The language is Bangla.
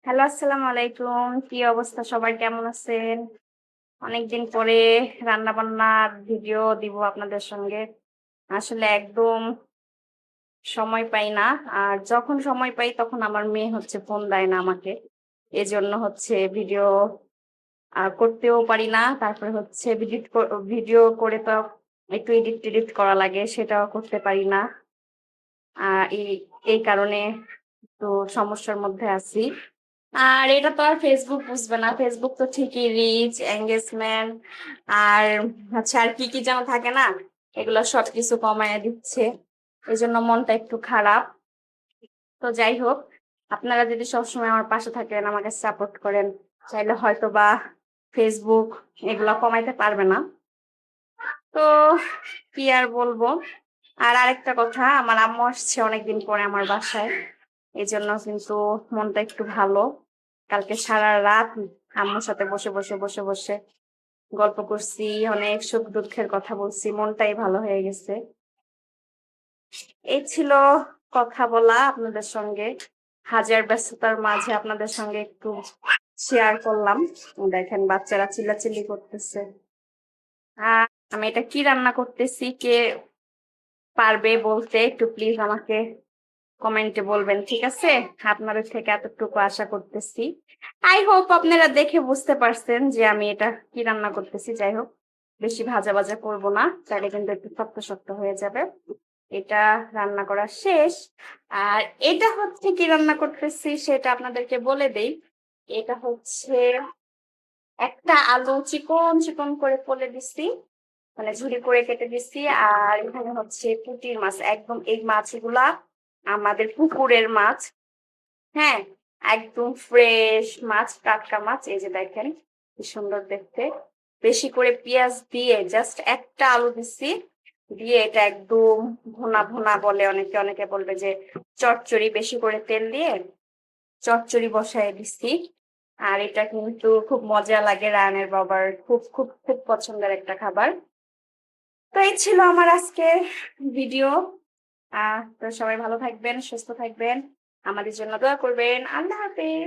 হ্যালো, আসসালামু আলাইকুম। কি অবস্থা সবার? কেমন আছেন? অনেকদিন পরে রান্না-বান্নার ভিডিও দিব আপনাদের সঙ্গে। আসলে একদম সময় পাই না। আর যখন সময় পাই তখন আমার মেয়ে হচ্ছে ফোন দেয় না আমাকে। এজন্য হচ্ছে ভিডিও করতেও পারি না। তারপরে হচ্ছে ভিডিও করে তো একটু এডিট-টেডিট করা লাগে, সেটাও করতে পারি না। আ এই এই কারণে একটু সমস্যার মধ্যে আছি। আর এটা তো আর ফেসবুক বুঝবে না। ফেসবুক তো ঠিকই রিচ, এনগেজমেন্ট আর হচ্ছে আর কি যেন থাকে না? এগুলো সবকিছু কমায়া দিচ্ছে। এজন্য মনটা একটু খারাপ। তো যাই হোক, আপনারা যদি সবসময় আমার পাশে থাকেন, আমাকে সাপোর্ট করেন, চাইলে হয়তোবা ফেসবুক এগুলা কমাইতে পারবে না। তো কি আর বলবো? আর আরেকটা কথা, আমার আম্মু আসছে অনেকদিন পরে আমার বাসায়। এজন্য কিন্তু মনটা একটু ভালো। কালকে সারারাত আম্মুর সাথে বসে গল্প করছি, অনেক সুখ-দুঃখের কথা বলছি। মনটাই ভালো হয়ে গেছে। এই ছিল কথা বলা আপনাদের সঙ্গে। হাজার ব্যস্ততার মাঝে আপনাদের সঙ্গে একটু শেয়ার করলাম। দেখেন বাচ্চারা চিল্লাচিল্লি করতেছে। আর আমি এটা কি রান্না করতেছি, কে পারবে বলতে একটু প্লিজ আমাকে কমেন্টে বলবেন, ঠিক আছে? আপনাদের থেকে এতটুকু আশা করতেছি। আই হোপ আপনারা দেখে বুঝতে পারছেন যে আমি এটা কি রান্না করতেছি। যাই হোক, বেশি ভাজা ভাজা করব না, তাহলে কিন্তু একটু শক্ত শক্ত হয়ে যাবে। এটা রান্না করা শেষ। আর এটা হচ্ছে কি রান্না করতেছি সেটা আপনাদেরকে বলে দেই। এটা হচ্ছে একটা আলু চিকন চিকন করে ফেলে দিছি, মানে ঝুরি করে কেটে দিছি। আর এখানে হচ্ছে পুঁটির মাছ, একদম এই মাছগুলা আমাদের পুকুরের মাছ। হ্যাঁ, একদম ফ্রেশ মাছ, টাটকা মাছ। এই যে দেখেন কি সুন্দর দেখতে। বেশি করে পেঁয়াজ দিয়ে জাস্ট একটা আলু দিছি, দিয়ে এটা একদম ভুনা ভুনা বলে অনেকে, অনেকে বলবে যে চচ্চড়ি, বেশি করে তেল দিয়ে চচ্চড়ি বসায় দিছি। আর এটা কিন্তু খুব মজা লাগে, রায়হানের বাবার খুব খুব খুব পছন্দের একটা খাবার। তো এই ছিল আমার আজকের ভিডিও। তো সবাই ভালো থাকবেন, সুস্থ থাকবেন, আমাদের জন্য দোয়া করবেন। আল্লাহ হাফেজ।